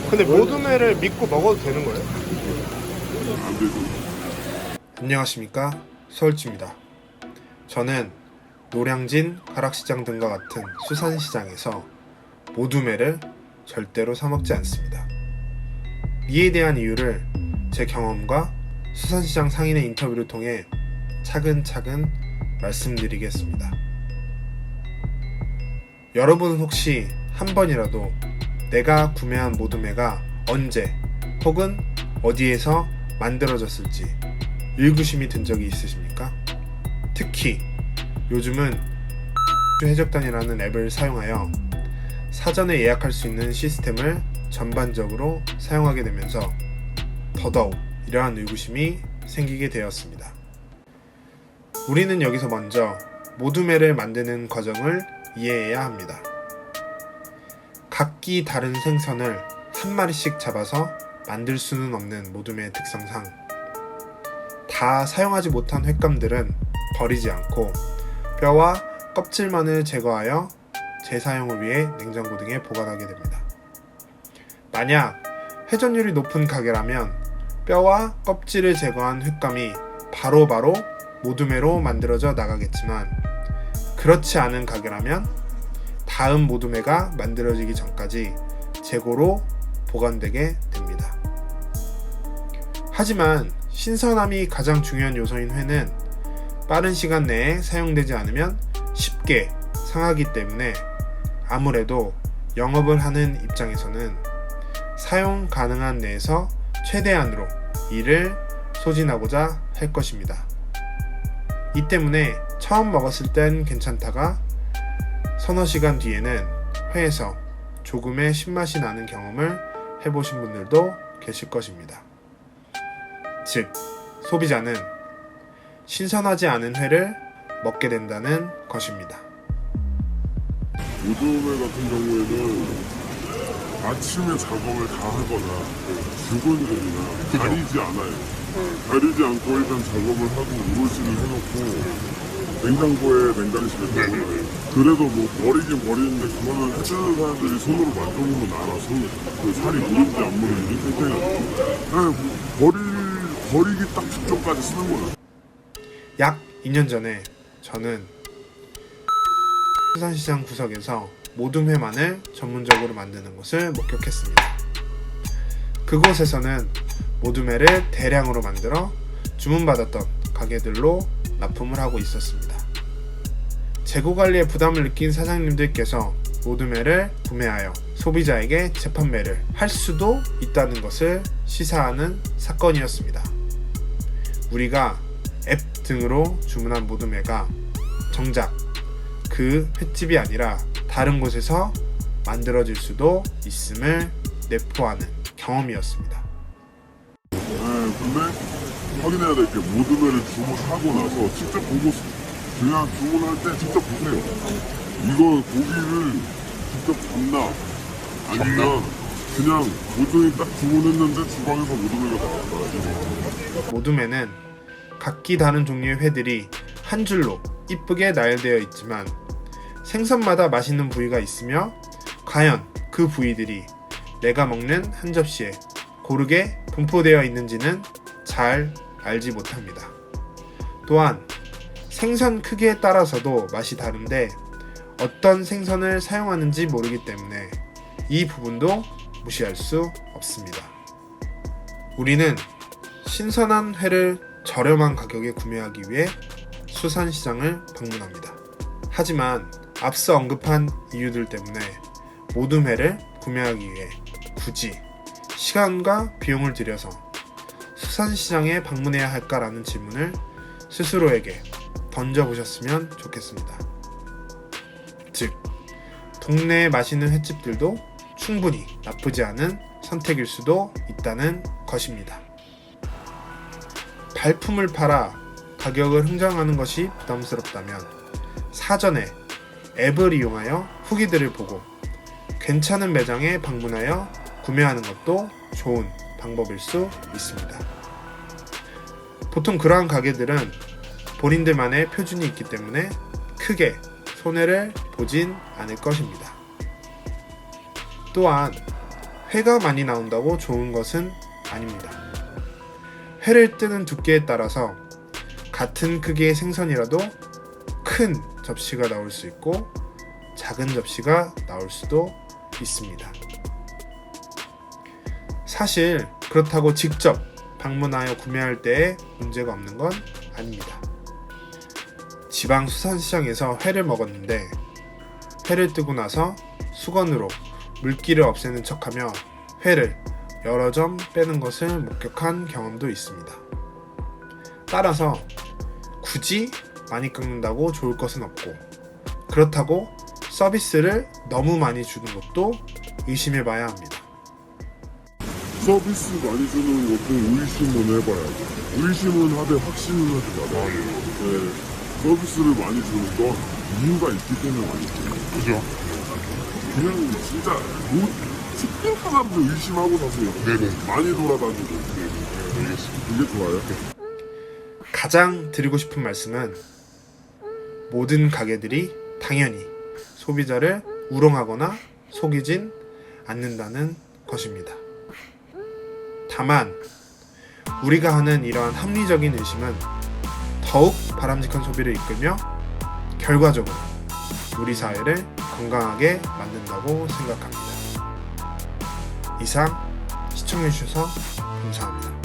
근데 모둠회를 믿고 먹어도 되는 거예요? 안 되죠. 안녕하십니까, 서울지입니다. 저는 노량진, 가락시장 등과 같은 수산시장에서 모둠회를 절대로 사 먹지 않습니다. 이에 대한 이유를 제 경험과 수산시장 상인의 인터뷰를 통해 차근차근 말씀드리겠습니다. 여러분은 혹시 한 번이라도 내가 구매한 모둠회가 언제 혹은 어디에서 만들어졌을지 의구심이 든 적이 있으십니까? 특히 요즘은 해적단이라는 앱을 사용하여 사전에 예약할 수 있는 시스템을 전반적으로 사용하게 되면서 더더욱 이러한 의구심이 생기게 되었습니다. 우리는 여기서 먼저 모둠회를 만드는 과정을 이해해야 합니다. 각기 다른 생선을 한 마리씩 잡아서 만들 수는 없는 모둠회의 특성상 다 사용하지 못한 횟감들은 버리지 않고 뼈와 껍질만을 제거하여 재사용을 위해 냉장고 등에 보관하게 됩니다. 만약 회전율이 높은 가게라면 뼈와 껍질을 제거한 횟감이 바로바로 모둠회로 만들어져 나가겠지만, 그렇지 않은 가게라면 다음 모둠회가 만들어지기 전까지 재고로 보관되게 됩니다. 하지만 신선함이 가장 중요한 요소인 회는 빠른 시간 내에 사용되지 않으면 쉽게 상하기 때문에 아무래도 영업을 하는 입장에서는 사용 가능한 내에서 최대한으로 이를 소진하고자 할 것입니다. 이 때문에 처음 먹었을 땐 괜찮다가 서너 시간 뒤에는 회에서 조금의 신맛이 나는 경험을 해보신 분들도 계실 것입니다. 즉, 소비자는 신선하지 않은 회를 먹게 된다는 것입니다. 모둠회 같은 경우에는 아침에 작업을 다 하거나 주근들이나 가리지 않아요. 가리지 않고 일단 작업을 하고 우루시를 해놓고 냉장고에 냉장실에 넣어놔요. 그래도 뭐 버리긴 버리는데 그거는 해주는 사람들이 손으로 만져보면 알아. 그 살이 무른지 안 무른지 버리기 딱 직전까지 쓰는 거야. 약 2년 전에 저는 수산시장 구석에서 모둠회만을 전문적으로 만드는 곳을 목격했습니다. 그곳에서는 모둠회를 대량으로 만들어 주문받았던 가게들로 납품을 하고 있었습니다. 재고관리에 부담을 느낀 사장님들께서 모둠회를 구매하여 소비자에게 재판매를 할 수도 있다는 것을 시사하는 사건이었습니다. 우리가 앱 등으로 주문한 모둠회가 정작 그 횟집이 아니라 다른 곳에서 만들어질 수도 있음을 내포하는 경험이었습니다. 근데 확인해야 될 게 모둠회를 주문하고 나서 직접 보고 그냥 주문할 때 직접 보세요. 이거 고기를 직접 잡나 아니면 그냥 모둠이 딱 주문했는데 주방에서 모둠회가 나왔다. 모둠회는 각기 다른 종류의 회들이 한 줄로 이쁘게 나열되어 있지만 생선마다 맛있는 부위가 있으며 과연 그 부위들이 내가 먹는 한 접시에 고르게 분포되어 있는지는 잘 알지 못합니다. 또한 생선 크기에 따라서도 맛이 다른데 어떤 생선을 사용하는지 모르기 때문에 이 부분도 무시할 수 없습니다. 우리는 신선한 회를 저렴한 가격에 구매하기 위해 수산시장을 방문합니다. 하지만 앞서 언급한 이유들 때문에 모둠회를 구매하기 위해 굳이 시간과 비용을 들여서 수산시장에 방문해야 할까라는 질문을 스스로에게 던져보셨으면 좋겠습니다. 즉, 동네에 맛있는 횟집들도 충분히 나쁘지 않은 선택일 수도 있다는 것입니다. 발품을 팔아 가격을 흥정하는 것이 부담스럽다면 사전에 앱을 이용하여 후기들을 보고 괜찮은 매장에 방문하여 구매하는 것도 좋은 방법일 수 있습니다. 보통 그러한 가게들은 본인들만의 표준이 있기 때문에 크게 손해를 보진 않을 것입니다. 또한 회가 많이 나온다고 좋은 것은 아닙니다. 회를 뜨는 두께에 따라서 같은 크기의 생선이라도 큰 접시가 나올 수 있고 작은 접시가 나올 수도 있습니다. 사실 그렇다고 직접 방문하여 구매할 때에 문제가 없는 건 아닙니다. 지방 수산시장에서 회를 먹었는데 회를 뜨고 나서 수건으로 물기를 없애는 척하며 회를 여러 점 빼는 것을 목격한 경험도 있습니다. 따라서 굳이 많이 깎는다고 좋을 것은 없고 그렇다고 서비스를 너무 많이 주는 것도 의심해 봐야 합니다. 서비스 많이 주는 것도 의심은 해봐야죠. 의심은 하되 확신은 하지 말아야 돼요. 네, 서비스를 많이 주는 건 이유가 있기 때문에 많이 줘요. 그죠? 그냥 진짜 특별한 사람도 의심하고 사세요. 네네. 많이 돌아다니고. 네, 알겠습니다. 그게 좋아요. 가장 드리고 싶은 말씀은 모든 가게들이 당연히 소비자를 우롱하거나 속이진 않는다는 것입니다. 다만 우리가 하는 이러한 합리적인 의심은 더욱 바람직한 소비를 이끌며 결과적으로 우리 사회를 건강하게 만든다고 생각합니다. 이상 시청해주셔서 감사합니다.